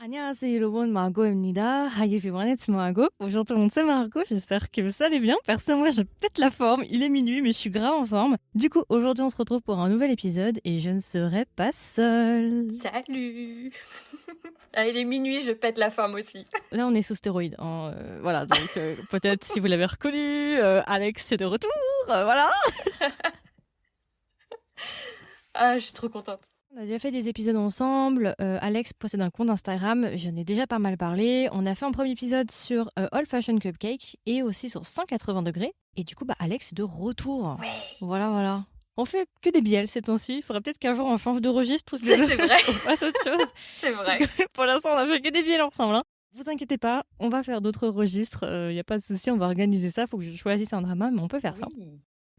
안녕하세요 여러분, Margot입니다. Hi everyone, it's Margot. Aujourd'hui c'est Margot, j'espère que vous allez bien. Perso, moi je pète la forme, il est minuit mais je suis grave en forme. Du coup, aujourd'hui on se retrouve pour un nouvel épisode et je ne serai pas seule. Salut. Il est minuit, je pète la forme aussi. Là on est sous stéroïdes, hein, voilà, donc peut-être si vous l'avez reconnu, Alex est de retour, voilà. Ah, je suis trop contente. On a déjà fait des épisodes ensemble. Alex possède un compte Instagram, j'en ai déjà pas mal parlé. On a fait un premier épisode sur Old Fashion Cupcake et aussi sur 180 degrés. Et du coup, Alex est de retour. Ouais. Voilà. On fait que des bielles ces temps-ci. Il faudrait peut-être qu'un jour on change de registre. C'est vrai. On fasse autre chose. C'est vrai. Parce que pour l'instant, on a fait que des bielles ensemble. Hein. Vous inquiétez pas, on va faire d'autres registres. Y a pas de souci, on va organiser ça. Faut que je choisisse un drama, mais on peut faire ça.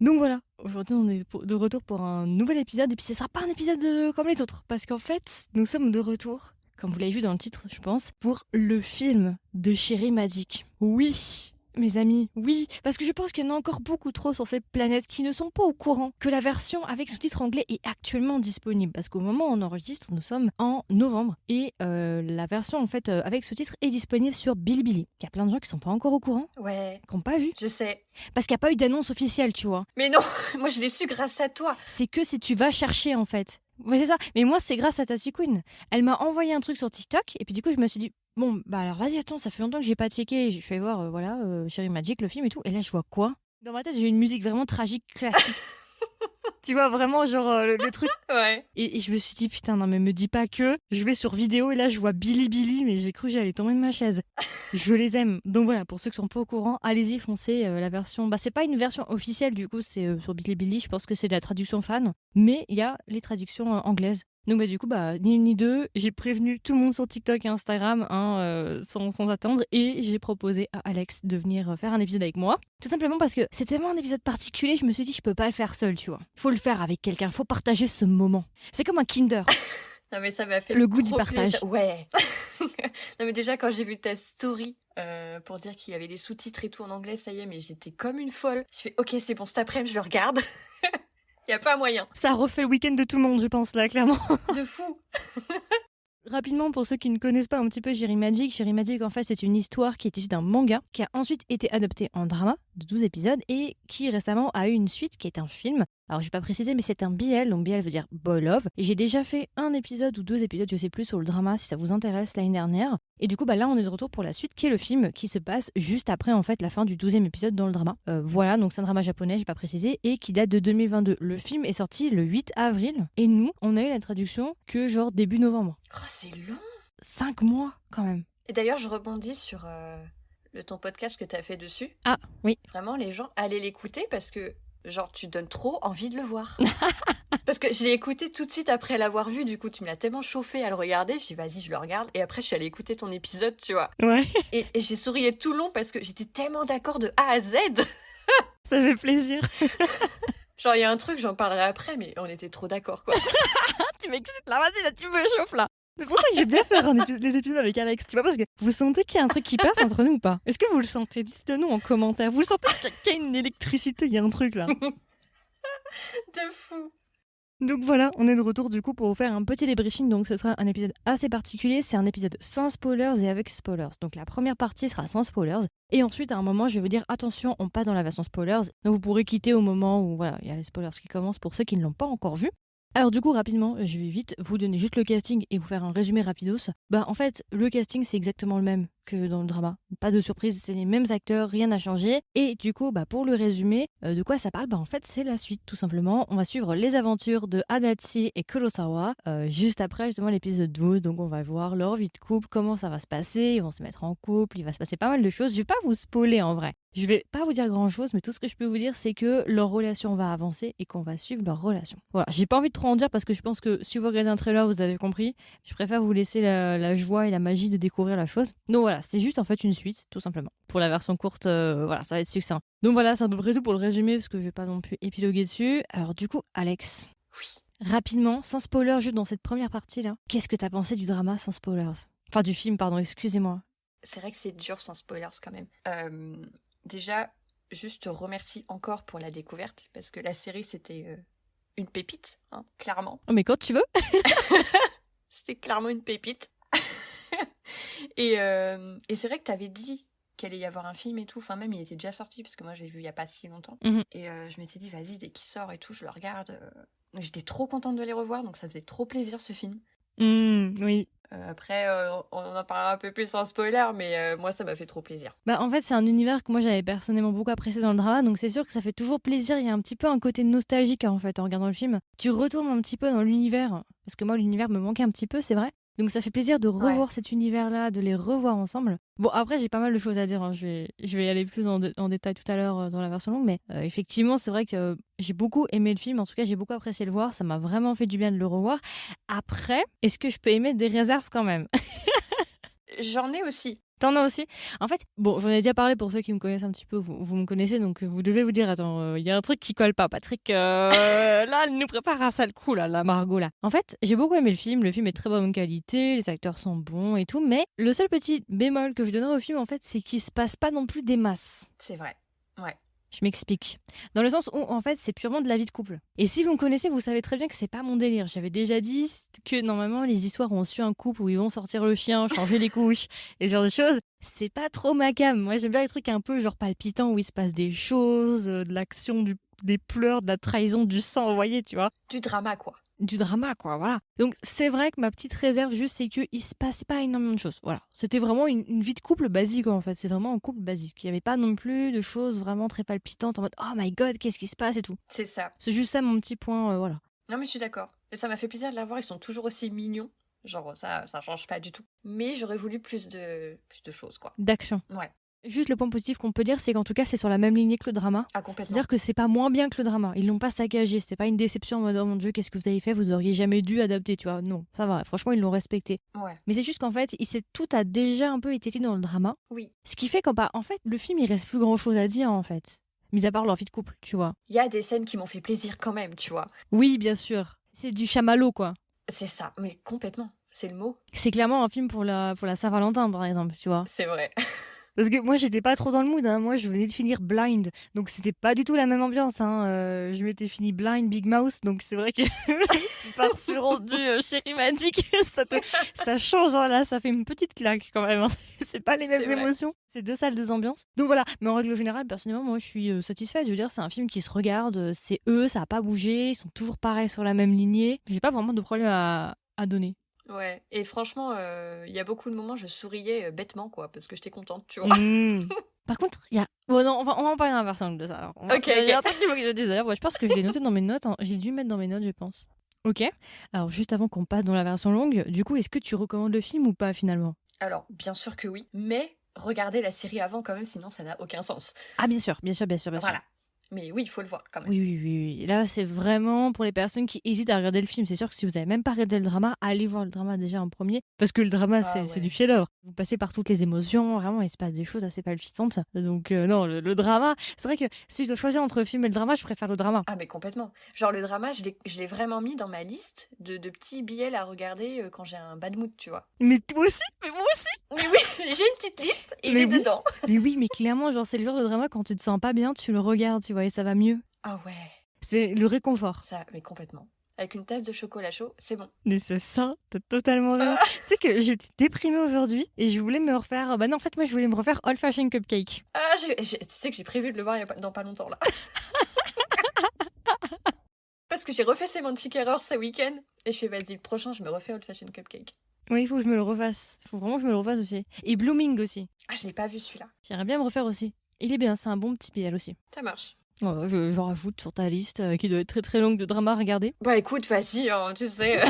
Donc voilà, aujourd'hui on est de retour pour un nouvel épisode et puis ce sera pas un épisode comme les autres parce qu'en fait nous sommes de retour, comme vous l'avez vu dans le titre je pense, pour le film de Cherry Magic. Oui, mes amis, oui, parce que je pense qu'il y en a encore beaucoup trop sur cette planète qui ne sont pas au courant que la version avec sous-titres anglais est actuellement disponible parce qu'au moment où on enregistre nous sommes en novembre et la version en fait avec sous-titres est disponible sur Bilibili. Il y a plein de gens qui sont pas encore au courant, Ouais. qui n'ont pas vu. Je sais. Parce qu'il n'y a pas eu d'annonce officielle, tu vois. Mais non, moi je l'ai su grâce à toi. C'est que si tu vas chercher, en fait. Ouais, c'est ça. Mais moi, c'est grâce à Tati Queen. Elle m'a envoyé un truc sur TikTok, et puis du coup, je me suis dit, bon, alors vas-y, attends, ça fait longtemps que j'ai pas checké. Je suis allée voir, Cherry Magic, le film et tout. Et là, je vois quoi? Dans ma tête, j'ai une musique vraiment tragique, classique. Tu vois, vraiment, genre, le truc. Ouais. Et je me suis dit, putain, non, mais me dis pas que. Je vais sur vidéo et là, je vois Bilibili, mais j'ai cru que j'allais tomber de ma chaise. Je les aime. Donc voilà, pour ceux qui sont pas au courant, allez-y, foncez. La version. C'est pas une version officielle, du coup, c'est sur Bilibili. Je pense que c'est de la traduction fan. Mais il y a les traductions anglaises. Donc du coup, ni une ni deux, j'ai prévenu tout le monde sur TikTok et Instagram sans attendre et j'ai proposé à Alex de venir faire un épisode avec moi. Tout simplement parce que c'est tellement un épisode particulier, je me suis dit je peux pas le faire seul, tu vois. Il faut le faire avec quelqu'un, faut partager ce moment. C'est comme un Kinder. Non mais ça m'a fait Le goût du trop partage. plaisir. Ouais. Non mais déjà quand j'ai vu ta story pour dire qu'il y avait les sous-titres et tout en anglais, ça y est, mais j'étais comme une folle. Je fais ok, c'est bon, cet après-midi je le regarde. Y a pas moyen. Ça refait le week-end de tout le monde, je pense, là, clairement. De fou. Rapidement, pour ceux qui ne connaissent pas un petit peu Cherry Magic, en fait, c'est une histoire qui est issue d'un manga qui a ensuite été adapté en drama de 12 épisodes et qui récemment a eu une suite qui est un film. Alors, je vais pas préciser, mais c'est un BL, donc BL veut dire Boy Love. J'ai déjà fait un épisode ou 2 épisodes, je sais plus, sur le drama si ça vous intéresse l'année dernière. Et du coup, là, on est de retour pour la suite qui est le film qui se passe juste après, en fait, la fin du 12e épisode dans le drama. Voilà, donc c'est un drama japonais, j'ai pas précisé, et qui date de 2022. Le film est sorti le 8 avril et nous, on a eu la traduction que genre début novembre. Oh, c'est long. 5 mois quand même. Et d'ailleurs, je rebondis sur ton podcast que t'as fait dessus. Ah, oui. Vraiment, les gens, allez l'écouter parce que, genre, tu donnes trop envie de le voir. Parce que je l'ai écouté tout de suite après l'avoir vu, du coup, tu me l'as tellement chauffé à le regarder, je dis vas-y, je le regarde. Et après, je suis allée écouter ton épisode, tu vois. Ouais. Et j'ai sourié tout le long parce que j'étais tellement d'accord de A à Z. Ça fait plaisir. Genre, il y a un truc, j'en parlerai après, mais on était trop d'accord, quoi. Tu m'excites là, vas-y, là, tu me chauffes là. C'est pour ça que j'aime bien faire les épisodes avec Alex, tu vois, parce que vous sentez qu'il y a un truc qui passe entre nous ou pas? Est-ce que vous le sentez? Dites-le nous en commentaire. Vous le sentez qu'il y a une électricité, il y a un truc là. De fou. Donc voilà, on est de retour du coup pour vous faire un petit débriefing. Donc ce sera un épisode assez particulier. C'est un épisode sans spoilers et avec spoilers. Donc la première partie sera sans spoilers. Et ensuite, à un moment, je vais vous dire attention, on passe dans la version spoilers. Donc vous pourrez quitter au moment où voilà, il y a les spoilers qui commencent pour ceux qui ne l'ont pas encore vu. Alors du coup, rapidement, je vais vite vous donner juste le casting et vous faire un résumé rapidos. En fait, le casting, c'est exactement le même que dans le drama. Pas de surprise, c'est les mêmes acteurs, rien n'a changé. Et du coup, pour le résumé, de quoi ça parle? En fait, c'est la suite, tout simplement. On va suivre les aventures de Adachi et Kurosawa, juste après, justement, l'épisode 12. Donc, on va voir leur vie de couple, comment ça va se passer. Ils vont se mettre en couple, il va se passer pas mal de choses. Je vais pas vous spoiler, en vrai. Je vais pas vous dire grand chose, mais tout ce que je peux vous dire, c'est que leur relation va avancer et qu'on va suivre leur relation. Voilà, j'ai pas envie de trop en dire parce que je pense que si vous regardez un trailer, vous avez compris. Je préfère vous laisser la joie et la magie de découvrir la chose. Donc voilà, c'est juste en fait une suite, tout simplement. Pour la version courte, voilà, ça va être succinct. Donc voilà, c'est à peu près tout pour le résumé parce que je vais pas non plus épiloguer dessus. Alors du coup, Alex. Oui. Rapidement, sans spoiler, juste dans cette première partie-là, qu'est-ce que t'as pensé du drama sans spoilers? Enfin, du film, pardon, excusez-moi. C'est vrai que c'est dur sans spoilers quand même. Déjà, juste te remercie encore pour la découverte parce que la série c'était une pépite, hein, clairement. Oh, mais quand tu veux. C'était clairement une pépite. Et c'est vrai que t'avais dit qu'il allait y avoir un film et tout. Enfin, même, il était déjà sorti, parce que moi, je l'ai vu il y a pas si longtemps. Mhm. Et je m'étais dit, vas-y, dès qu'il sort et tout, je le regarde. Donc, j'étais trop contente de les revoir, donc ça faisait trop plaisir, ce film. Oui. Après, on en parlera un peu plus sans spoiler, mais moi, ça m'a fait trop plaisir. Bah, en fait, c'est un univers que moi j'avais personnellement beaucoup apprécié dans le drama, donc c'est sûr que ça fait toujours plaisir. Il y a un petit peu un côté nostalgique en fait en regardant le film. Tu retournes un petit peu dans l'univers, parce que moi l'univers me manquait un petit peu, c'est vrai. Donc ça fait plaisir de revoir cet univers-là, de les revoir ensemble. Bon, après, j'ai pas mal de choses à dire, hein. Je vais y aller plus en détail tout à l'heure dans la version longue, mais effectivement, c'est vrai que j'ai beaucoup aimé le film. En tout cas, j'ai beaucoup apprécié le voir. Ça m'a vraiment fait du bien de le revoir. Après, est-ce que je peux émettre des réserves quand même? J'en ai aussi. T'en as aussi? En fait, bon, j'en ai déjà parlé pour ceux qui me connaissent un petit peu, vous me connaissez, donc vous devez vous dire, attends, il y a un truc qui colle pas. Patrick, là, elle nous prépare un sale coup, là, la Margot, là. En fait, j'ai beaucoup aimé le film est de très bonne qualité, les acteurs sont bons et tout, mais le seul petit bémol que je donnerais au film, en fait, c'est qu'il se passe pas non plus des masses. C'est vrai. Ouais. Je m'explique. Dans le sens où, en fait, c'est purement de la vie de couple. Et si vous me connaissez, vous savez très bien que c'est pas mon délire. J'avais déjà dit que normalement, les histoires où on suit un couple, où ils vont sortir le chien, changer les couches, et ce genre de choses, c'est pas trop ma came. Moi, j'aime bien les trucs un peu genre palpitants, où il se passe des choses, de l'action, des pleurs, de la trahison, du sang, vous voyez, tu vois. Du drama, quoi. Du drama, quoi, voilà. Donc, c'est vrai que ma petite réserve, juste, c'est qu'il se passait pas énormément de choses. Voilà. C'était vraiment une vie de couple basique, en fait. C'est vraiment un couple basique. Il y avait pas non plus de choses vraiment très palpitantes en mode oh my god, qu'est-ce qui se passe et tout. C'est ça. C'est juste ça mon petit point, voilà. Non, mais je suis d'accord. Et ça m'a fait plaisir de la voir. Ils sont toujours aussi mignons. Genre, ça change pas du tout. Mais j'aurais voulu plus de choses, quoi. D'action. Ouais. Juste le point positif qu'on peut dire, c'est qu'en tout cas, c'est sur la même lignée que le drama. Ah, complètement. C'est-à-dire que c'est pas moins bien que le drama. Ils l'ont pas saccagé. C'était pas une déception en mode oh mon dieu, qu'est-ce que vous avez fait? Vous auriez jamais dû adapter, tu vois. Non, ça va. Franchement, ils l'ont respecté. Ouais. Mais c'est juste qu'en fait, tout a déjà un peu été dit dans le drama. Oui. Ce qui fait qu'en en fait, le film, il reste plus grand chose à dire en fait. Mis à part leur vie de couple, tu vois. Il y a des scènes qui m'ont fait plaisir quand même, tu vois. Oui, bien sûr. C'est du chamallow, quoi. C'est ça, mais complètement. C'est le mot. C'est clairement un film pour la Saint-Valentin, par exemple, tu vois. C'est vrai. Parce que moi, j'étais pas trop dans le mood. Hein. Moi, je venais de finir Blind. Donc, c'était pas du tout la même ambiance. Hein. Je m'étais fini Blind, Big Mouse. Donc, c'est vrai que tu pars sur rendu Chéri Magique. Ça change. Hein, là, ça fait une petite claque quand même. Hein. C'est pas les mêmes émotions. C'est deux salles, deux ambiances. Donc, voilà. Mais en règle générale, personnellement, moi, je suis satisfaite. Je veux dire, c'est un film qui se regarde. C'est eux, ça a pas bougé. Ils sont toujours pareils sur la même lignée. J'ai pas vraiment de problème à donner. Ouais, et franchement, il y a beaucoup de moments, je souriais bêtement, quoi, parce que j'étais contente, tu vois. Par contre, il y a... Bon, non, on va en parler dans la version de ça. Alors. Ok. Il y a un truc qu'il faut que je dise d'ailleurs. Ouais, je pense que je l'ai noté dans mes notes. Hein. J'ai dû mettre dans mes notes, je pense. Ok. Alors, juste avant qu'on passe dans la version longue, du coup, est-ce que tu recommandes le film ou pas, finalement? Alors, bien sûr que oui, mais regardez la série avant quand même, sinon ça n'a aucun sens. Ah, bien sûr. Voilà. Mais oui, il faut le voir quand même. Oui. Là, c'est vraiment pour les personnes qui hésitent à regarder le film. C'est sûr que si vous avez même pas regardé le drama, allez voir le drama déjà en premier. Parce que le drama, c'est du chef-d'œuvre. Vous passez par toutes les émotions. Vraiment, il se passe des choses assez palpitantes. Donc, non, le drama, c'est vrai que si je dois choisir entre le film et le drama, je préfère le drama. Ah, mais complètement. Genre, le drama, je l'ai vraiment mis dans ma liste de petits billets à regarder quand j'ai un bad mood, tu vois. Mais toi aussi? Mais moi aussi? Mais oui, j'ai une petite liste et il est dedans. Mais oui, mais clairement, genre, c'est le genre de drama, quand tu te sens pas bien, tu le regardes, tu vois, et ça va mieux. Ah ouais. C'est le réconfort. Ça, mais complètement. Avec une tasse de chocolat chaud, c'est bon. Mais c'est ça, t'as totalement raison. Tu sais que j'étais déprimée aujourd'hui et je voulais me refaire... Bah non, en fait, moi, je voulais me refaire Old Fashioned Cupcake. Ah, tu sais que j'ai prévu de le voir dans pas longtemps, là. Parce que j'ai refait Semantic Error ce week-end et je fais, vas-y, le prochain, je me refais Old Fashioned Cupcake. Oui, il faut que je me le refasse. Il faut vraiment que je me le refasse aussi. Et Blooming aussi. Ah, je l'ai pas vu celui-là. J'aimerais bien me refaire aussi. Il est bien, c'est un bon petit PL aussi. Ça marche. Ouais, je rajoute sur ta liste qui doit être très très longue de drama à regarder. Bah écoute, vas-y, hein, tu sais.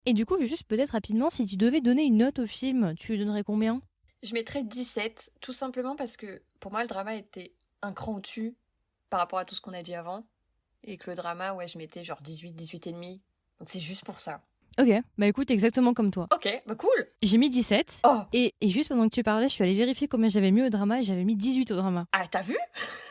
Et du coup, juste peut-être rapidement, si tu devais donner une note au film, tu lui donnerais combien? Je mettrais 17, tout simplement parce que pour moi, le drama était un cran au-dessus par rapport à tout ce qu'on a dit avant. Et que le drama, ouais, je mettais genre 18, 18 et demi. Donc c'est juste pour ça. Ok, bah écoute, exactement comme toi. Ok, bah cool. J'ai mis 17. Oh. Et juste pendant que tu parlais, je suis allée vérifier combien j'avais mis au drama et j'avais mis 18 au drama. Ah, t'as vu?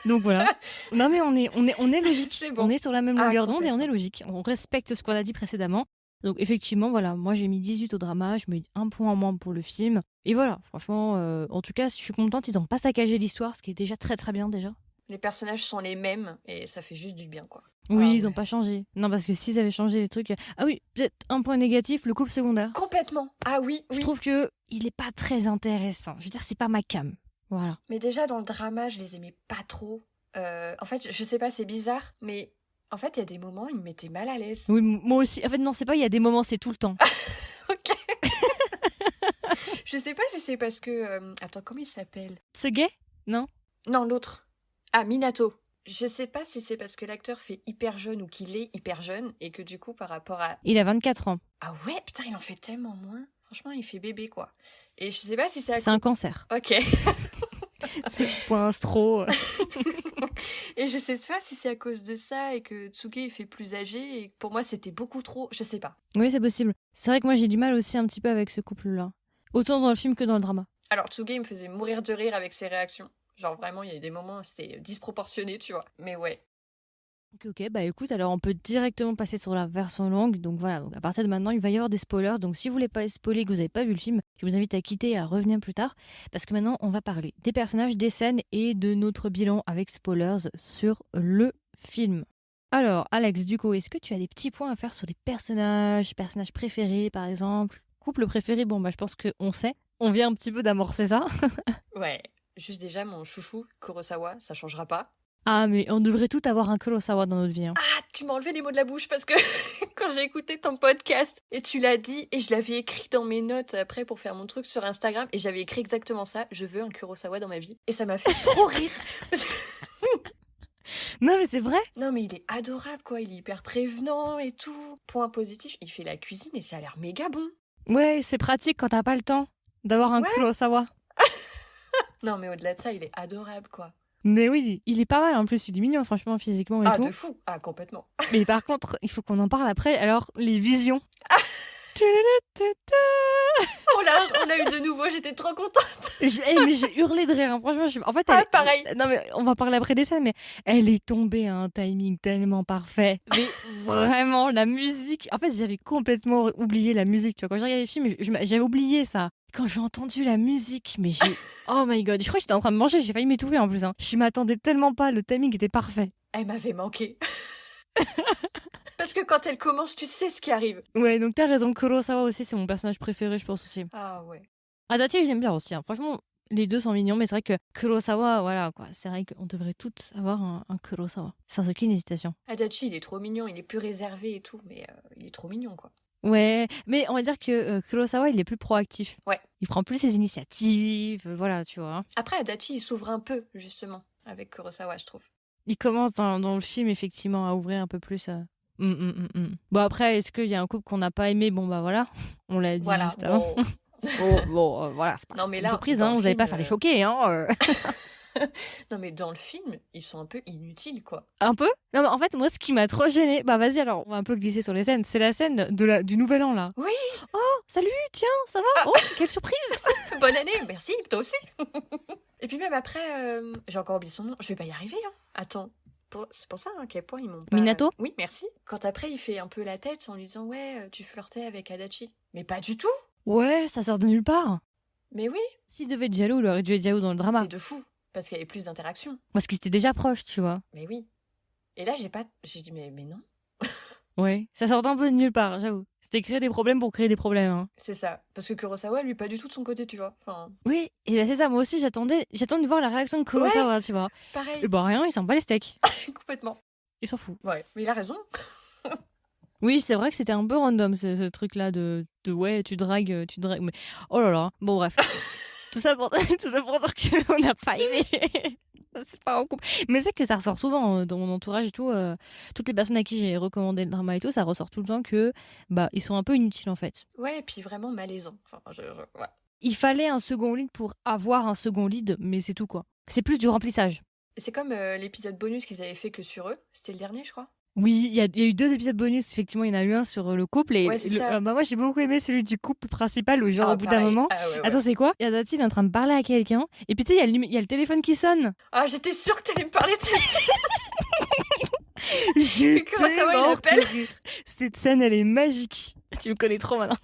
Donc voilà. Non mais on est logique. C'est bon. On est sur la même longueur d'onde et on est logique. On respecte ce qu'on a dit précédemment. Donc effectivement, voilà, moi j'ai mis 18 au drama, je mets un point en moins pour le film. Et voilà, franchement, en tout cas, je suis contente, ils n'ont pas saccagé l'histoire, ce qui est déjà très très bien déjà. Les personnages sont les mêmes et ça fait juste du bien, quoi. Oui, Ah ils ont ouais. pas changé. Non, parce que s'ils avaient changé les trucs. Ah oui, peut-être un point négatif, le couple secondaire. Complètement. Ah oui, Je oui. trouve que il est pas très intéressant. Je veux dire, c'est pas ma cam. Voilà. Mais déjà, dans le drama, je les aimais pas trop. En fait, je sais pas, c'est bizarre, mais en fait, il y a des moments, ils me mettaient mal à l'aise. Oui, moi aussi. En fait, non, c'est pas, il y a des moments, c'est tout le temps. Ok. Je sais pas si c'est parce que... Attends, comment il s'appelle? Ce gay? Non? Non, l'autre. Ah, Minato. Je sais pas si c'est parce que l'acteur fait hyper jeune ou qu'il est hyper jeune et que du coup, par rapport à... Il a 24 ans. Ah ouais, putain, il en fait tellement moins. Franchement, il fait bébé, quoi. Et je sais pas si c'est à C'est un cause... cancer. Ok. C'est point astro. Et je sais pas si c'est à cause de ça et que Tsuge il fait plus âgé et que pour moi c'était beaucoup trop. Je sais pas. Oui, c'est possible. C'est vrai que moi, j'ai du mal aussi un petit peu avec ce couple-là. Autant dans le film que dans le drama. Alors Tsuge il me faisait mourir de rire avec ses réactions. Genre vraiment, il y a eu des moments où c'était disproportionné, tu vois. Mais ouais. Ok, bah écoute, alors on peut directement passer sur la version longue. Donc voilà, donc à partir de maintenant, il va y avoir des spoilers. Donc si vous voulez pas être spoilé, que vous n'avez pas vu le film, je vous invite à quitter et à revenir plus tard. Parce que maintenant, on va parler des personnages, des scènes et de notre bilan avec spoilers sur le film. Alors, Alex, du coup, est-ce que tu as des petits points à faire sur les personnages préférés par exemple? Couple préféré, bon bah je pense qu'on sait. On vient un petit peu d'amorcer ça. Ouais. Juste déjà, mon chouchou, Kurosawa, ça changera pas. Ah, mais on devrait tout avoir un Kurosawa dans notre vie. Hein. Ah, tu m'as enlevé les mots de la bouche parce que quand j'ai écouté ton podcast et tu l'as dit et je l'avais écrit dans mes notes après pour faire mon truc sur Instagram et j'avais écrit exactement ça, je veux un Kurosawa dans ma vie. Et ça m'a fait trop rire. Parce que- Non, mais c'est vrai. Non mais il est adorable quoi, il est hyper prévenant et tout. Point positif, il fait la cuisine et ça a l'air méga bon. Ouais, c'est pratique quand t'as pas le temps d'avoir un Ouais. Kurosawa. Non mais au-delà de ça, il est adorable quoi. Mais oui, il est pas mal en plus, il est mignon franchement physiquement et Ah tout. de fou. Ah complètement. Mais par contre, il faut qu'on en parle après. Alors, les visions. On l'a eu de nouveau, j'étais trop contente. Mais j'ai hurlé de rire, hein. Franchement. En fait, Ah pareil. Non, mais on va parler après des scènes, mais elle est tombée à un timing tellement parfait. Mais vraiment, la musique. En fait, j'avais complètement oublié la musique. Tu vois, quand j'ai regardé le film, j'avais oublié ça. Quand j'ai entendu la musique, mais j'ai. Oh my god, je crois que j'étais en train de manger, j'ai failli m'étouffer en plus. Hein. Je m'attendais tellement pas, le timing était parfait. Elle m'avait manqué. Parce que quand elle commence, tu sais ce qui arrive. Ouais, donc t'as raison, Kurosawa aussi, c'est mon personnage préféré, je pense aussi. Ah ouais. Adachi, j'aime bien aussi. Hein. Franchement, les deux sont mignons, mais c'est vrai que Kurosawa, voilà quoi. C'est vrai qu'on devrait toutes avoir un Kurosawa. Sans aucune hésitation. Adachi, il est trop mignon, il est plus réservé et tout, mais il est trop mignon quoi. Ouais, mais on va dire que Kurosawa, il est plus proactif. Ouais. Il prend plus ses initiatives, voilà, tu vois. Après, Adachi, il s'ouvre un peu, justement, avec Kurosawa, je trouve. Il commence dans le film, effectivement, à ouvrir un peu plus. Bon, après, est-ce qu'il y a un couple qu'on n'a pas aimé? Bon, bah voilà, on l'a dit Voilà, juste avant. bon. Voilà, c'est pas, Non, c'est mais pas une là, surprise, dans hein, le vous n'allez pas film, faire les choquer, hein. Non, mais dans le film, ils sont un peu inutiles, quoi. Un peu? Non, mais en fait, moi, ce qui m'a trop gêné, bah vas-y, alors, on va un peu glisser sur les scènes. C'est la scène du Nouvel An, là. Oui. Oh, salut, tiens, ça va? Oh, quelle surprise! Bonne année, merci, toi aussi. Et puis même après, j'ai encore oublié son nom, je vais pas y arriver, hein. Attends. C'est pour ça, hein, à quel point ils m'ont pas... Minato? Oui, merci. Quand après, il fait un peu la tête en lui disant « Ouais, tu flirtais avec Adachi. » Mais pas du tout. Ouais, ça sort de nulle part. Mais oui, S'il devait être jaloux, il aurait dû être jaloux dans le drama. mais de fou. Parce qu'il y avait plus d'interaction. Parce qu'ils étaient déjà proches, tu vois. Mais oui. Et là, j'ai dit mais non. Ouais, ça sort un peu de nulle part, j'avoue. C'était créer des problèmes pour créer des problèmes. Hein. C'est ça. Parce que Kurosawa, lui, pas du tout de son côté, tu vois. Enfin, Oui, et ben c'est ça, moi aussi j'attendais de voir la réaction de Kurosawa, tu vois. pareil. Et bah rien, il s'en bat les steaks. Complètement. Il s'en fout. Ouais, mais il a raison. Oui, c'est vrai que c'était un peu random ce truc-là de ouais, tu dragues. Mais oh là là, bon bref. tout ça pour dire qu'on n'a pas aimé. C'est pas en couple. Mais c'est que ça ressort souvent dans mon entourage et tout. Toutes les personnes à qui j'ai recommandé le drama et tout, ça ressort tout le temps que bah ils sont un peu inutiles en fait. Ouais, et puis vraiment malaisant. Enfin, ouais. Il fallait un second lead pour avoir un second lead, mais c'est tout quoi. C'est plus du remplissage. C'est comme l'épisode bonus qu'ils avaient fait que sur eux. C'était le dernier, je crois. Oui, il y a eu 2 épisodes bonus, effectivement, il y en a eu un sur le couple et Ouais, c'est ça. bah moi j'ai beaucoup aimé celui du couple principal où genre Ah, au bout d'un pareil. moment. Ah, ouais. Attends, c'est quoi? Yadati il est en train de parler à quelqu'un et puis tu sais il y a le téléphone qui sonne. Ah, j'étais sûre que t'allais me parler de ça. J'étais Kurosawa, il morte appelle. de rire. Cette scène elle est magique. Tu me connais trop maintenant.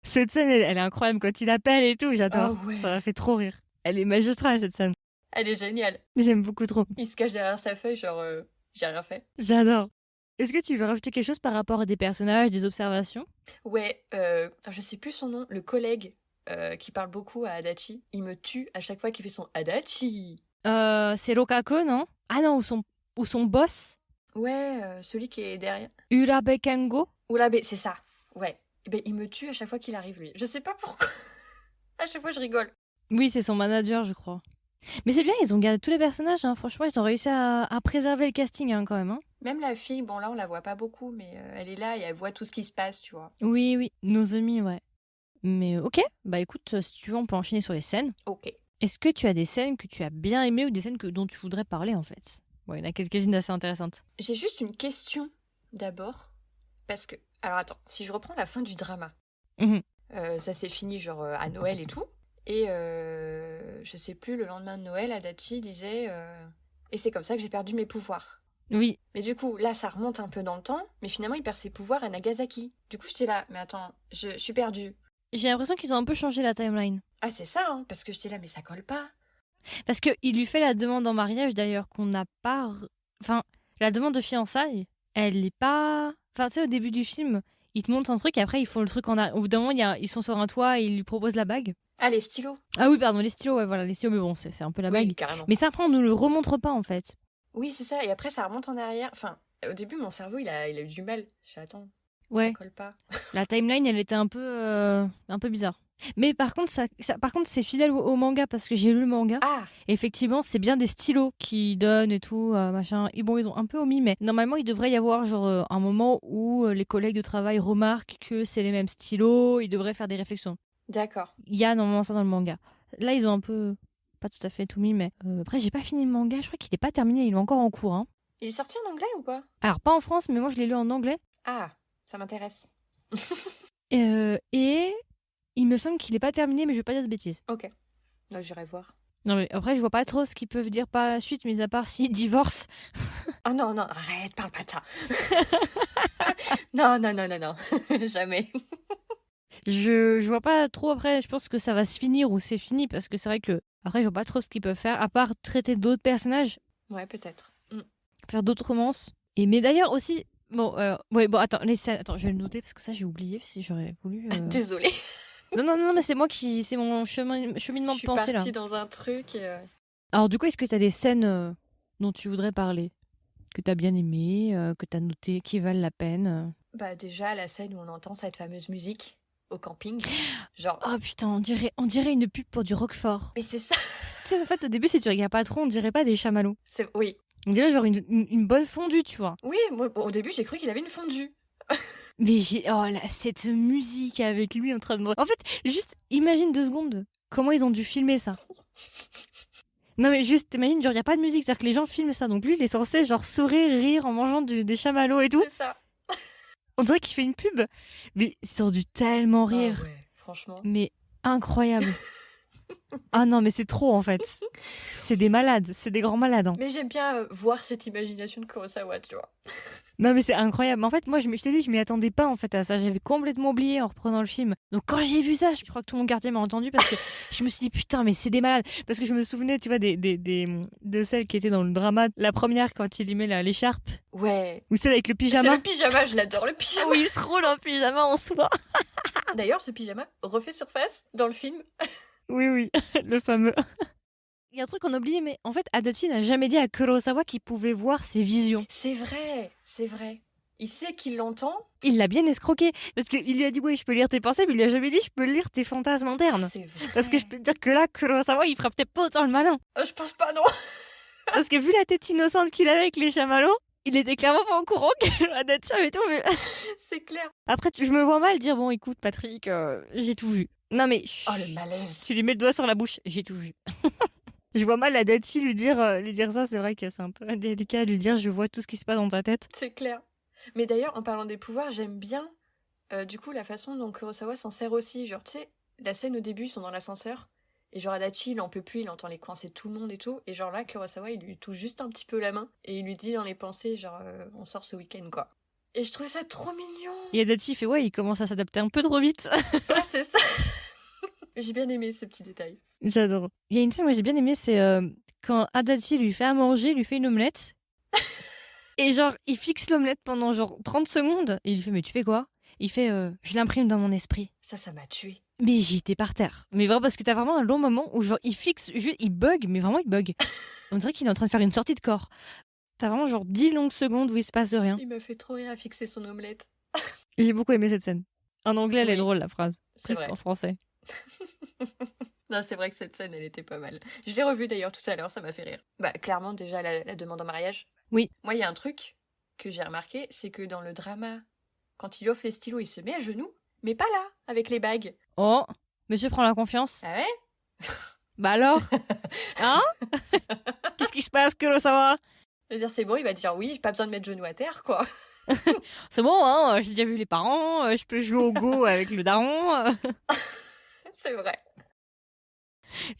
Cette scène elle est incroyable quand il appelle et tout, j'adore. Ah ouais. Ça m'a fait trop rire. Elle est magistrale cette scène. Elle est géniale. J'aime beaucoup trop. Il se cache derrière sa feuille, genre J'ai rien fait. J'adore. Est-ce que tu veux rajouter quelque chose par rapport à des personnages, des observations? Ouais, je sais plus son nom, le collègue qui parle beaucoup à Adachi, il me tue à chaque fois qu'il fait son Adachi. C'est Rokako, non? Ah non, ou son boss, Ouais, celui qui est derrière. Urabe Kengo. Oula, mais c'est ça. Ouais. Eh ben, il me tue à chaque fois qu'il arrive, lui. Je sais pas pourquoi. À chaque fois, je rigole. Oui, c'est son manager, je crois. Mais c'est bien, ils ont gardé tous les personnages, hein. Franchement, ils ont réussi à préserver le casting, hein, quand même, hein. Même la fille, bon là, on la voit pas beaucoup, mais elle est là et elle voit tout ce qui se passe, tu vois. Oui, oui, Nozomi, ouais. Mais ok, bah écoute, si tu veux, on peut enchaîner sur les scènes. Ok. Est-ce que tu as des scènes que tu as bien aimées ou des scènes dont tu voudrais parler, en fait? Ouais, il y en a quelques-unes assez intéressantes. J'ai juste une question d'abord. Parce que, alors attends, si je reprends la fin du drama, Mhm. ça s'est fini genre à Noël et tout. Et je sais plus, le lendemain de Noël, Adachi disait et c'est comme ça que j'ai perdu mes pouvoirs. Oui, Mais du coup, là, ça remonte un peu dans le temps, mais finalement, il perd ses pouvoirs à Nagasaki. Du coup, j'étais là, mais attends, je suis perdue. j'ai l'impression qu'ils ont un peu changé la timeline. Ah, c'est ça, hein, parce que j'étais là, mais ça colle pas. Parce qu'il lui fait la demande en mariage, d'ailleurs, qu'on n'a pas... Enfin, la demande de fiançailles, elle n'est pas... Enfin, tu sais, au début du film, il te montre un truc et après, ils font le truc en... Au bout d'un moment, ils sont sur un toit et il lui propose la bague. Ah, les stylos. Ah oui, pardon, les stylos, ouais, voilà, les stylos, mais bon, c'est un peu la bague. Oui, carrément. Mais ça, après, on ne le remontre pas, en fait. Oui, c'est ça, et après, ça remonte en arrière. Enfin, au début, mon cerveau, il a eu du mal. Je suis attends, ça Ouais, colle pas. la timeline, elle était un peu bizarre. Mais par contre, par contre, c'est fidèle au manga parce que j'ai lu le manga. Ah, Et effectivement, c'est bien des stylos qui donnent et tout, machin. Et bon, ils ont un peu omis, mais normalement, il devrait y avoir genre un moment où les collègues de travail remarquent que c'est les mêmes stylos. Ils devraient faire des réflexions. d'accord. Il y a normalement ça dans le manga. Là, ils ont un peu pas tout à fait tout mis, mais après, j'ai pas fini le manga. Je crois qu'il est pas terminé. Il est encore en cours, hein. Il est sorti en anglais ou pas? Alors pas en France, mais moi, je l'ai lu en anglais. Ah, ça m'intéresse. Et il me semble qu'il est pas terminé, mais je vais pas dire de bêtises. Ok, donc j'irai voir. Non, mais après, je vois pas trop ce qu'ils peuvent dire par la suite, mis à part s'ils divorcent. Ah non, non, arrête, parle pas de ça. Non, non, non, non, non, jamais. Je vois pas trop après, je pense que ça va se finir ou c'est fini, parce que c'est vrai que après, je vois pas trop ce qu'ils peuvent faire, à part traiter d'autres personnages, Ouais, peut-être. faire d'autres romances. Et mais d'ailleurs aussi, bon, ouais, bon, attends, attends, je vais le noter parce que ça, j'ai oublié, si j'aurais voulu. Désolée. Non, non, non, mais c'est moi c'est mon cheminement Je de suis pensée là. partie dans un truc et... Alors, du coup, est-ce que t'as des scènes dont tu voudrais parler, que t'as bien aimé, que t'as noté, qui valent la peine? Bah déjà, la scène où on entend cette fameuse musique au camping. Genre... Oh putain, on dirait une pub pour du Roquefort. Mais c'est ça. Tu sais, en fait, au début, si tu regardes pas trop, on dirait pas des chamallows. Oui. On dirait genre une bonne fondue, tu vois. Oui, moi, au début, j'ai cru qu'il avait une fondue. Mais oh là, cette musique avec lui en train de... En fait, juste, imagine 2 secondes comment ils ont dû filmer ça. Non mais juste, imagine, genre, y a pas de musique, c'est-à-dire que les gens filment ça, donc lui, il est censé, genre, sourire, rire en mangeant des chamallows et tout. C'est ça. On dirait qu'il fait une pub. Mais ils ont dû tellement Ah rire. ouais, franchement. Mais incroyable. Ah non, mais c'est trop, en fait. C'est des malades, c'est des grands malades, hein. Mais j'aime bien voir cette imagination de Kurosawa, tu vois. Non mais c'est incroyable. En fait, moi je t'ai dit, je m'y attendais pas en fait à ça. J'avais complètement oublié en reprenant le film. Donc quand j'ai vu ça, je crois que tout mon quartier m'a entendu parce que je me suis dit putain mais c'est des malades. Parce que je me souvenais, tu vois, de celles qui étaient dans le drama. La première quand il y met l'écharpe. Ouais. Ou celle avec le C'est pyjama. le pyjama, je l'adore, le pyjama. Où il se roule en pyjama en soie. D'ailleurs, ce pyjama refait surface dans le film. Oui, oui, le fameux. Il y a un truc qu'on a oublié, mais en fait, Adachi n'a jamais dit à Kurosawa qu'il pouvait voir ses visions. C'est vrai, c'est vrai. Il sait qu'il l'entend. Il l'a bien escroqué. Parce qu'il lui a dit, oui, je peux lire tes pensées, mais il lui a jamais dit, je peux lire tes fantasmes internes. C'est vrai. Parce que je peux te dire que là, Kurosawa, il fera peut-être pas autant le malin. Je pense pas, non. Parce que vu la tête innocente qu'il avait avec les chamallows, il était clairement pas au courant que Adachi avait tout vu. C'est clair. Après, je me vois mal dire, bon, écoute, Patrick, j'ai tout vu. Non, mais Oh, le malaise. tu lui mets le doigt sur la bouche, j'ai tout vu. Je vois mal Adachi lui dire ça, c'est vrai que c'est un peu délicat de lui dire, je vois tout ce qui se passe dans ta tête. C'est clair. Mais d'ailleurs, en parlant des pouvoirs, j'aime bien du coup la façon dont Kurosawa s'en sert aussi. Genre, tu sais, la scène au début, ils sont dans l'ascenseur. Et genre, Adachi, il en peut plus, il entend les coincer tout le monde et tout. Et genre là, Kurosawa, il lui touche juste un petit peu la main. Et il lui dit dans les pensées, genre, on sort ce week-end, quoi. Et je trouve ça trop mignon. Et Adachi fait, ouais, il commence à s'adapter un peu trop vite. Ouais, c'est ça. J'ai bien aimé ce petit détail. J'adore. Il y a une scène que j'ai bien aimée, c'est quand Adachi lui fait à manger, lui fait une omelette. Et genre, il fixe l'omelette pendant genre 30 secondes. Et il lui fait, mais tu fais quoi? Il fait, je l'imprime dans mon esprit. Ça m'a tué. Mais j'étais par terre. Mais vraiment, parce que t'as vraiment un long moment où genre, il fixe, il bug, mais vraiment, il bug. On dirait qu'il est en train de faire une sortie de corps. T'as vraiment genre 10 longues secondes où il se passe rien. Il m'a fait trop rire à fixer son omelette. J'ai beaucoup aimé cette scène. En anglais, elle est Oui, drôle, la phrase. c'est Plus vrai. qu'en français. Non, c'est vrai que cette scène, elle était pas mal. Je l'ai revue d'ailleurs tout à l'heure, ça m'a fait rire. Bah, clairement, déjà, la demande en mariage. Oui. Moi, il y a un truc que j'ai remarqué, c'est que dans le drama, quand il offre les stylos, il se met à genoux, mais pas là, avec les bagues. Oh, monsieur prend la confiance. Ah ouais? Bah alors? Hein? Qu'est-ce qui se passe, Kurosawa? Je veux dire, c'est bon, il va dire oui, j'ai pas besoin de mettre genoux à terre, quoi. C'est bon, hein, j'ai déjà vu les parents, je peux jouer au go avec le daron. C'est vrai.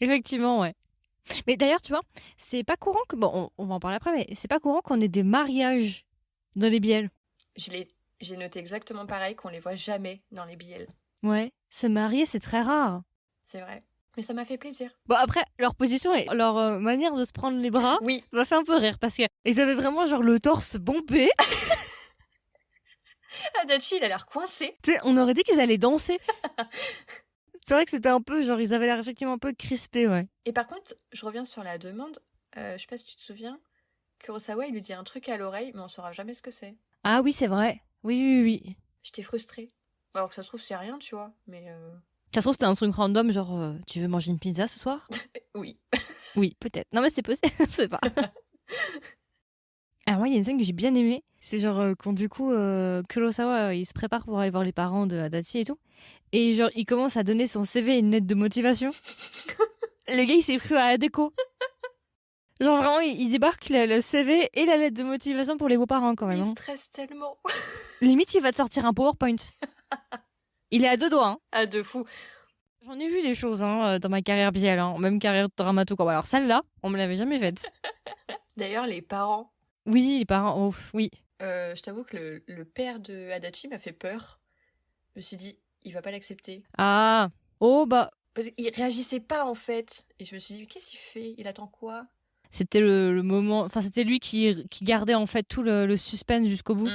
Effectivement, ouais. Mais d'ailleurs, tu vois, c'est pas courant que... Bon, on va en parler après, mais c'est pas courant qu'on ait des mariages dans les BL. J'ai noté exactement pareil, qu'on les voit jamais dans les BL. Ouais, se marier, c'est très rare. C'est vrai. Mais ça m'a fait plaisir. Bon, après, leur position et leur manière de se prendre les bras Oui. m'a fait un peu rire, parce qu'ils avaient vraiment genre le torse bombé. Adachi, il a l'air coincé. Tu sais, on aurait dit qu'ils allaient danser. C'est vrai que c'était un peu, genre, ils avaient l'air effectivement un peu crispés, ouais. Et par contre, je reviens sur la demande. Je sais pas si tu te souviens, Kurosawa, il lui dit un truc à l'oreille, mais on saura jamais ce que c'est. Ah oui, c'est vrai. Oui. J'étais frustrée. Alors que ça se trouve, c'est rien, tu vois, mais Ça se trouve, c'était un truc random, genre, tu veux manger une pizza ce soir? oui. Oui, peut-être. Non, mais c'est possible, je sais pas. Alors moi, il y a une scène que j'ai bien aimée. C'est genre quand du coup, Kurosawa, il se prépare pour aller voir les parents de Adachi et tout. Et genre, il commence à donner son CV et une lettre de motivation. Le gars, il s'est pris à la déco. Genre vraiment, il débarque le CV et la lettre de motivation pour les beaux-parents quand même. Il Hein. stresse tellement. Limite, il va te sortir un PowerPoint. Il est à deux doigts. Hein. Ah, de fou. J'en ai vu des choses hein, dans ma carrière bielle, hein, même carrière dramato. Quoi. Alors celle-là, on me l'avait jamais faite. D'ailleurs, les parents. Oui, les parents, oh, oui. Je t'avoue que le père de Adachi m'a fait peur. Je me suis dit, il va pas l'accepter. Ah, oh bah... Parce qu'il réagissait pas en fait. Et je me suis dit, mais qu'est-ce qu'il fait? Il attend quoi? C'était le moment... Enfin, c'était lui qui gardait en fait tout le suspense jusqu'au bout.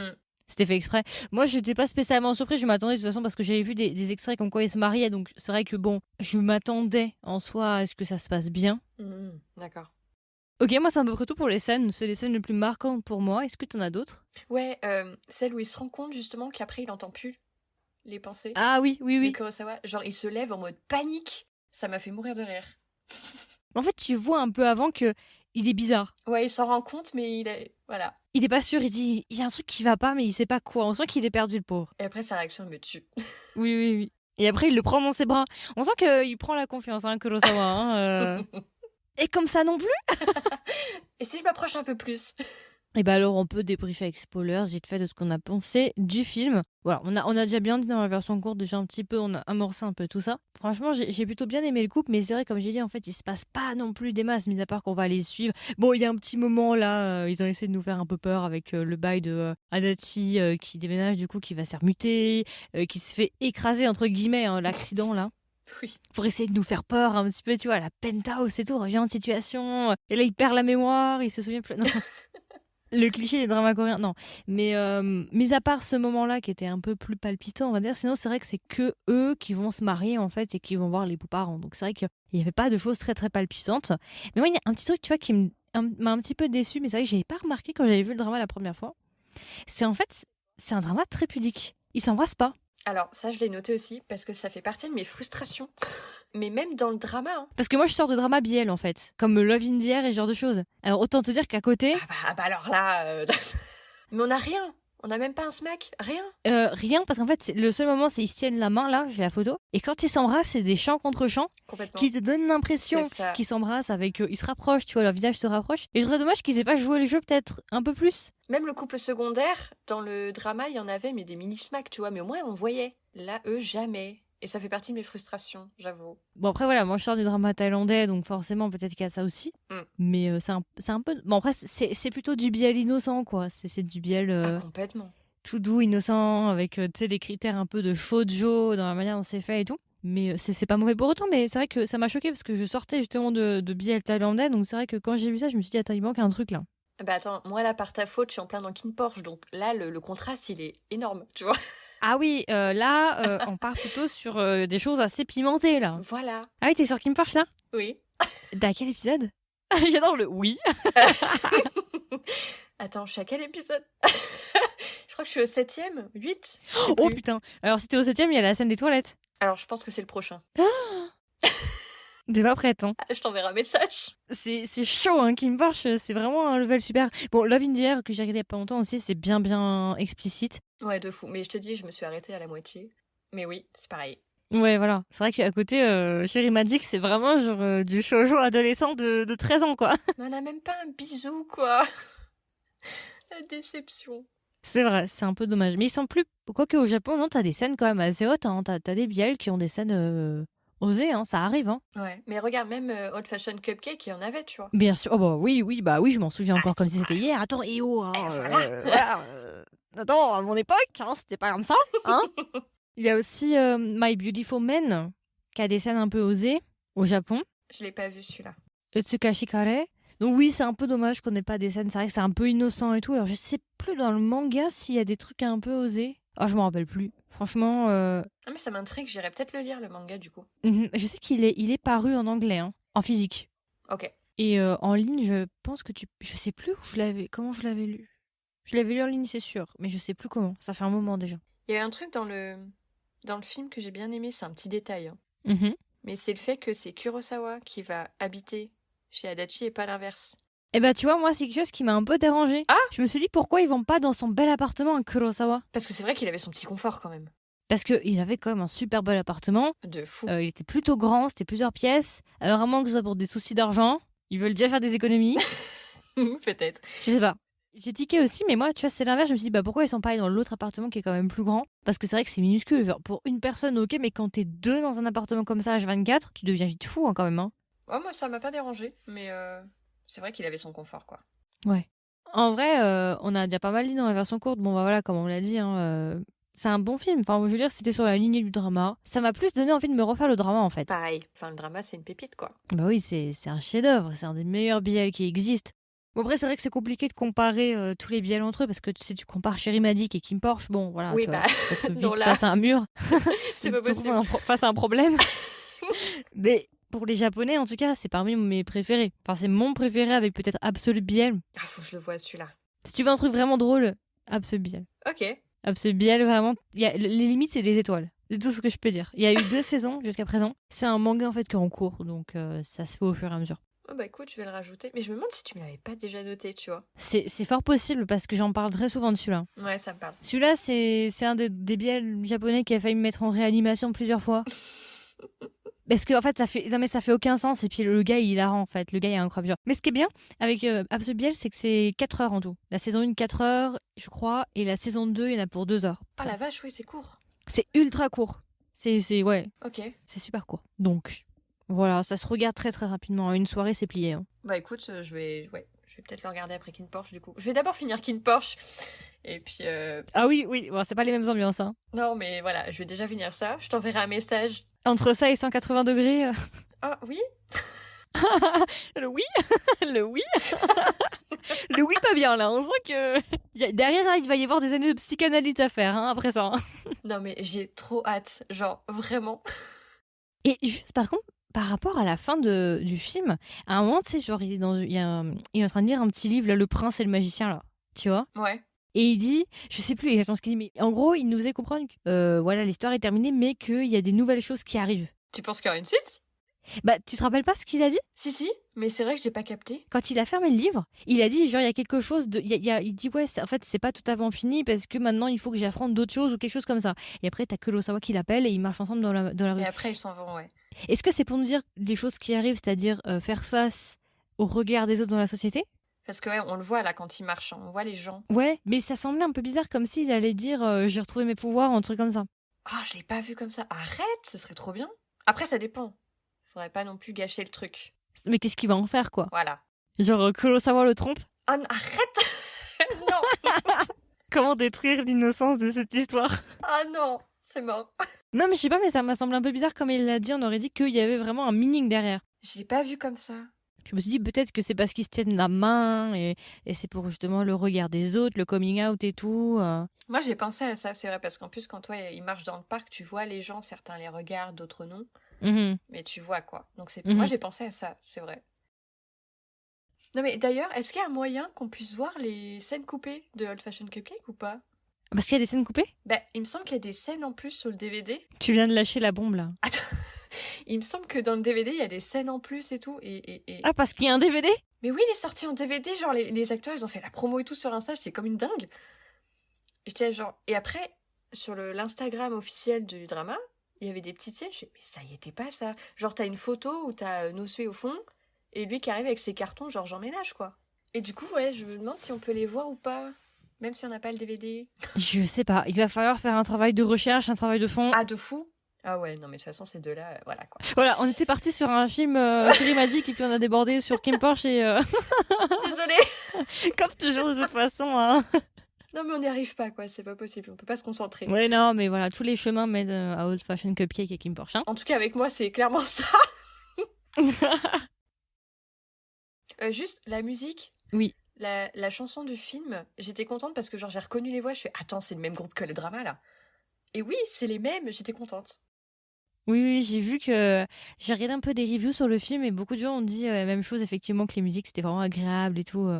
C'était fait exprès. Moi, j'étais pas spécialement surprise. Je m'attendais de toute façon parce que j'avais vu des extraits comme quoi ils se mariaient. Donc, c'est vrai que bon, je m'attendais en soi à ce que ça se passe bien. D'accord. Ok, moi, c'est à peu près tout pour les scènes. C'est les scènes les plus marquantes pour moi. Est-ce que t'en as d'autres? Ouais, celle où il se rend compte justement qu'après il entend plus les pensées. Ah oui. De Kurosawa. Genre, il se lève en mode panique. Ça m'a fait mourir de rire. En fait, tu vois un peu avant que il est bizarre. Ouais, il s'en rend compte, mais il est... Voilà. Il est pas sûr, il dit il y a un truc qui va pas, mais il sait pas quoi. On sent qu'il est perdu, le pauvre. Et après, sa réaction me tue. Oui. Et après, il le prend dans ses bras. On sent qu'il prend la confiance, hein, Kurosawa. Hein, Et comme ça non plus. Et si je m'approche un peu plus? Et bah alors, on peut débriefer avec spoilers, vite fait, de ce qu'on a pensé du film. Voilà, on a déjà bien dit dans la version courte, déjà un petit peu, on a amorcé un peu tout ça. Franchement, j'ai plutôt bien aimé le couple, mais c'est vrai, comme j'ai dit, en fait, il se passe pas non plus des masses, mis à part qu'on va les suivre. Bon, il y a un petit moment là, ils ont essayé de nous faire un peu peur avec le bail de Adachi qui déménage, du coup, qui va se faire muter, qui se fait écraser, entre guillemets, hein, l'accident là. Oui. Pour essayer de nous faire peur un petit peu, tu vois, la penthouse et tout, revient en situation. Et là, il perd la mémoire, il se souvient plus. Non. Le cliché des dramas coréens, non. Mais mis à part ce moment-là qui était un peu plus palpitant, on va dire, sinon c'est vrai que c'est que eux qui vont se marier en fait et qui vont voir les beaux-parents. Donc c'est vrai qu'il n'y avait pas de choses très très palpitantes. Mais moi, il y a un petit truc, tu vois, qui m'a un petit peu déçu, mais c'est vrai que j'avais pas remarqué quand j'avais vu le drama la première fois. C'est en fait, c'est un drama très pudique. Ils s'embrassent pas. Alors, ça, je l'ai noté aussi, parce que ça fait partie de mes frustrations. Mais même dans le drama, hein. Parce que moi, je sors de drama BL, en fait. Comme Love in the Air et ce genre de choses. Alors, autant te dire qu'à côté... Ah bah alors là... Mais on n'a rien. On n'a même pas un smack. Rien. Rien, parce qu'en fait, le seul moment, c'est ils se tiennent la main, là, j'ai la photo. Et quand ils s'embrassent, c'est des chants contre chants. Complètement. Qui te donnent l'impression qu'ils s'embrassent avec... ils se rapprochent, tu vois, leur visage se rapproche. Et je trouve ça dommage qu'ils aient pas joué le jeu peut-être un peu plus. Même le couple secondaire, dans le drama, il y en avait, mais des mini-smacks, tu vois. Mais au moins, on voyait. Là, eux, jamais. Et ça fait partie de mes frustrations, j'avoue. Bon, après, voilà, moi, je sors du drama thaïlandais, donc forcément, peut-être qu'il y a ça aussi. Mais c'est un peu... Bon, après, c'est plutôt du biel innocent, quoi. C'est du biel... complètement. Tout doux, innocent, avec, tu sais, les critères un peu de shoujo dans la manière dont c'est fait et tout. Mais c'est pas mauvais pour autant, mais c'est vrai que ça m'a choqué parce que je sortais justement de biel thaïlandais, donc c'est vrai que quand j'ai vu ça, je me suis dit, attends, il manque un truc là. Bah attends, moi là, par ta faute, je suis en plein dans King Porsche, donc là, le contraste, il est énorme, tu vois. Ah oui, là, on part plutôt sur des choses assez pimentées, là. Voilà. Ah oui, t'es sur Kim Porsche, là? Oui. T'as quel épisode? J'adore le oui. Attends, je suis à quel épisode? Je crois que je suis au 7e, 8. Oh putain. Alors, si t'es au 7ème, il y a la scène des toilettes. Alors, je pense que c'est le prochain. T'es pas prête, hein? Je t'enverrai un message. C'est chaud, hein, Kim Porsche, c'est vraiment un level super. Bon, Love in the Air, que j'ai regardé il y a pas longtemps aussi, c'est bien explicite. Ouais, de fou. Mais je te dis, je me suis arrêtée à la moitié. Mais oui, c'est pareil. Ouais, voilà. C'est vrai qu'à côté, Cherry Magic, c'est vraiment genre du shoujo adolescent de 13 ans, quoi. Mais on n'a même pas un bisou, quoi. La déception. C'est vrai, c'est un peu dommage. Mais ils sont plus... Quoique au Japon, non, t'as des scènes quand même assez hautes, hein. T'as des biels qui ont des scènes osées, hein. Ça arrive, hein. Ouais, mais regarde, même Old Fashion Cupcake, il y en avait, tu vois. Bien sûr. Oh bah oui, je m'en souviens encore comme si c'était hier. Attends, hein. Voilà, attends, à mon époque, hein, c'était pas comme ça, hein. Il y a aussi My Beautiful Man, qui a des scènes un peu osées au Japon. Je l'ai pas vu, celui-là. Utsukashi Kare. Donc oui, c'est un peu dommage qu'on n'ait pas des scènes. C'est vrai que c'est un peu innocent et tout. Alors je sais plus dans le manga s'il y a des trucs un peu osés. Ah, je m'en rappelle plus. Franchement, Ah, mais ça m'intrigue, j'irais peut-être le lire, le manga, du coup. je sais qu'il est paru en anglais, hein, en physique. Ok. Et en ligne, je pense que je sais plus comment je l'avais lu. Je l'avais lu en ligne, c'est sûr, mais je sais plus comment. Ça fait un moment déjà. Il y a un truc dans le film que j'ai bien aimé, c'est un petit détail, hein. Mhm. Mais c'est le fait que c'est Kurosawa qui va habiter chez Adachi et pas l'inverse. Eh ben, tu vois, moi, c'est quelque chose qui m'a un peu dérangée. Ah, Je me suis dit, pourquoi ils vont pas dans son bel appartement à Kurosawa? parce que c'est vrai qu'il avait son petit confort quand même. Parce qu'il avait quand même un super bel appartement. De fou. Il était plutôt grand, c'était plusieurs pièces. Alors, vraiment que ce soit pour des soucis d'argent, ils veulent déjà faire des économies. Peut-être. Je sais pas. J'ai tiqué aussi, mais moi, tu vois, c'est l'inverse. Je me suis dit, bah pourquoi ils sont pas allés dans l'autre appartement qui est quand même plus grand? Parce que c'est vrai que c'est minuscule. Genre, pour une personne, ok, mais quand t'es deux dans un appartement comme ça, H24, tu deviens vite fou, hein, quand même, hein. Oh, moi, ça m'a pas dérangé, mais c'est vrai qu'il avait son confort, quoi. Ouais. En vrai, on a déjà pas mal dit dans la version courte. Bon, bah voilà, comme on l'a dit, hein, c'est un bon film. Enfin, je veux dire, c'était sur la lignée du drama. Ça m'a plus donné envie de me refaire le drama, en fait. Pareil. Enfin, le drama, c'est une pépite, quoi. Bah oui, c'est un chef-d'œuvre. C'est un des meilleurs BL qui existent. Bon, après, c'est vrai que c'est compliqué de comparer tous les BL entre eux parce que si tu compares Cherry Magic et Kim Porsche, bon, voilà, Oui, tu vois, bah, tu peux être non, vite là, face à un mur. c'est pas Tu te possible. retrouves face à un problème. Mais pour les Japonais, en tout cas, c'est parmi mes préférés. Enfin, c'est mon préféré avec peut-être Absolute BL. Ah, faut que je le voie, celui-là. Si tu veux un truc vraiment drôle, Absolute BL. Ok. Absolute BL, vraiment, les limites, c'est des étoiles. C'est tout ce que je peux dire. Il y a eu 2 saisons jusqu'à présent. C'est un manga, en fait, qui est en cours, donc ça se fait au fur et à mesure. Oh, bah écoute, je vais le rajouter. Mais je me demande si tu me l'avais pas déjà noté, tu vois. C'est fort possible parce que j'en parle très souvent de celui-là. Ouais, ça me parle. Celui-là, c'est un des BL japonais qui a failli me mettre en réanimation plusieurs fois. Parce que en fait, ça fait aucun sens. Et puis le gars, il est hilarant en fait. Le gars, il est incroyable. Mais ce qui est bien avec Absolute BL, c'est que c'est 4 heures en tout. La saison 1, 4 heures, je crois. Et la saison 2, il y en a pour 2 heures. Ah, la vache, oui, c'est court. C'est ultra court. Ouais, Ok. c'est super court. Donc, voilà, ça se regarde très très rapidement. Une soirée, c'est plié, hein. Bah écoute, je vais peut-être le regarder après King Porsche, du coup. Je vais d'abord finir King Porsche. Et puis... Ah oui, bon, c'est pas les mêmes ambiances, hein. Non, mais voilà, je vais déjà finir ça. Je t'enverrai un message. Entre ça et 180 degrés. Ah, oui. Le oui. Le oui. Le oui pas bien là, on sent que derrière là, il va y avoir des années de psychanalyse à faire hein, après ça. Non mais j'ai trop hâte, genre vraiment. Et juste par contre, par rapport à la fin du film, à un moment tu sais genre il est en train de lire un petit livre là, Le Prince et le Magicien là, tu vois. Ouais. Et il dit, je sais plus exactement ce qu'il dit, mais en gros il nous faisait comprendre que voilà l'histoire est terminée, mais qu'il y a des nouvelles choses qui arrivent. Tu penses qu'il y aura une suite? Bah tu te rappelles pas ce qu'il a dit? Si, mais c'est vrai que j'ai pas capté. Quand il a fermé le livre, il a dit genre il y a quelque chose de il dit ouais en fait c'est pas tout à fait fini parce que maintenant il faut que j'affronte d'autres choses ou quelque chose comme ça. Et après t'as Kurosawa qui l'appelle et ils marchent ensemble dans la rue. Et après ils s'en vont, ouais. Est-ce que c'est pour nous dire les choses qui arrivent, c'est-à-dire faire face au regard des autres dans la société? Parce que ouais, on le voit là quand il marche, on voit les gens. Ouais, mais ça semblait un peu bizarre comme s'il allait dire j'ai retrouvé mes pouvoirs, un truc comme ça. Ah, je l'ai pas vu comme ça. Arrête, ce serait trop bien. Après ça dépend. Faudrait pas non plus gâcher le truc. Mais qu'est-ce qu'il va en faire quoi? Voilà. Genre Kurosawa le trompe? Ah, arrête. Non. Comment détruire l'innocence de cette histoire? Ah non, c'est mort. Non mais je sais pas, mais ça m'a semblé un peu bizarre comme il l'a dit, on aurait dit qu'il y avait vraiment un meaning derrière. Je l'ai pas vu comme ça. Je me suis dit peut-être que c'est parce qu'ils se tiennent la main et c'est pour justement le regard des autres, le coming out et tout. Moi, j'ai pensé à ça, c'est vrai, parce qu'en plus, quand toi, ils marchent dans le parc, tu vois les gens, certains les regardent, d'autres non, Mhm, mais tu vois quoi. Donc, moi, mhm. j'ai pensé à ça, c'est vrai. Non, mais d'ailleurs, est-ce qu'il y a un moyen qu'on puisse voir les scènes coupées de Old Fashioned Cupcake ou pas? Parce qu'il y a des scènes coupées? Bah, il me semble qu'il y a des scènes en plus sur le DVD. Tu viens de lâcher la bombe là. Attends, il me semble que dans le DVD, il y a des scènes en plus et tout. Ah, parce qu'il y a un DVD? Mais oui, il est sorti en DVD, genre les acteurs, ils ont fait la promo et tout sur Insta, j'étais comme une dingue. J'étais genre... Et après, sur l'Instagram officiel du drama, il y avait des petites scènes, je fais, mais ça y était pas ça. Genre, t'as une photo où t'as Nosue au fond, et lui qui arrive avec ses cartons, genre j'emménage quoi. Et du coup, ouais, je me demande si on peut les voir ou pas, même si on n'a pas le DVD. Je sais pas. Il va falloir faire un travail de recherche, un travail de fond. Ah, de fou? Ah ouais, non mais de toute façon, ces deux-là, voilà quoi. Voilà, on était parti sur un film Chérie Magique et puis on a débordé sur Kim Porsche et Désolée. comme toujours de toute façon. Hein. Non mais on n'y arrive pas quoi, c'est pas possible, on peut pas se concentrer. Ouais, non, mais voilà, tous les chemins mènent à Old Fashioned Cupcake et Kim Porsche. Hein. En tout cas, avec moi, c'est clairement ça. Juste la musique. Oui. La chanson du film, j'étais contente parce que genre j'ai reconnu les voix, je fais attends, c'est le même groupe que le drama là. Et oui, c'est les mêmes, j'étais contente. Oui, j'ai vu que j'ai regardé un peu des reviews sur le film et beaucoup de gens ont dit la même chose, effectivement, que les musiques c'était vraiment agréable et tout.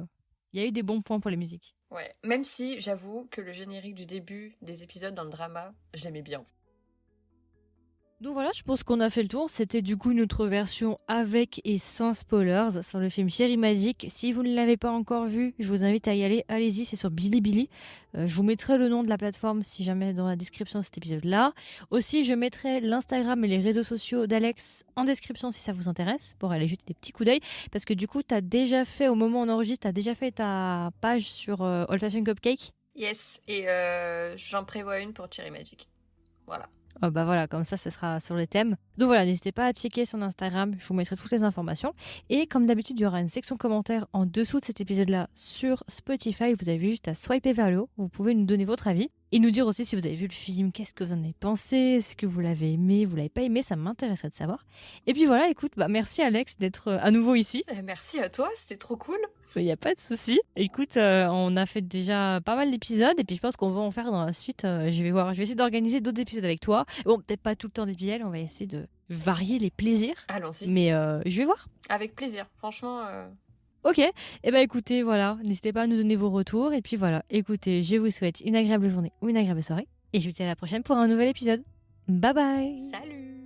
Il y a eu des bons points pour les musiques. Ouais, même si j'avoue que le générique du début des épisodes dans le drama, je l'aimais bien. Donc voilà, je pense qu'on a fait le tour. C'était du coup notre version avec et sans spoilers sur le film Chérie Magique. Si vous ne l'avez pas encore vu, je vous invite à y aller. Allez-y, c'est sur Bilibili. Je vous mettrai le nom de la plateforme si jamais dans la description de cet épisode-là. Aussi, je mettrai l'Instagram et les réseaux sociaux d'Alex en description si ça vous intéresse pour aller jeter des petits coups d'œil. Parce que du coup, tu as déjà fait, au moment où on enregistre, tu as déjà fait ta page sur Old Fashioned Cupcake. Yes, et j'en prévois une pour Cherry Magic. Voilà. Oh bah voilà, comme ça, ce sera sur les thèmes. Donc voilà, n'hésitez pas à checker son Instagram, je vous mettrai toutes les informations. Et comme d'habitude, il y aura une section commentaires en dessous de cet épisode-là sur Spotify. Vous avez juste à swiper vers le haut, vous pouvez nous donner votre avis. Et nous dire aussi si vous avez vu le film, qu'est-ce que vous en avez pensé, est-ce que vous l'avez aimé, vous l'avez pas aimé, ça m'intéresserait de savoir. Et puis voilà, écoute, bah merci Alex d'être à nouveau ici. Merci à toi, c'était trop cool. Il n'y a pas de souci. Écoute, on a fait déjà pas mal d'épisodes et puis je pense qu'on va en faire dans la suite. Je vais essayer d'organiser d'autres épisodes avec toi. Bon, peut-être pas tout le temps des BL, on va essayer de varier les plaisirs. Allons-y. Mais je vais voir. Avec plaisir, franchement. Ok, et bah écoutez, voilà, n'hésitez pas à nous donner vos retours. Et puis voilà, écoutez, je vous souhaite une agréable journée ou une agréable soirée. Et je vous dis à la prochaine pour un nouvel épisode. Bye bye. Salut.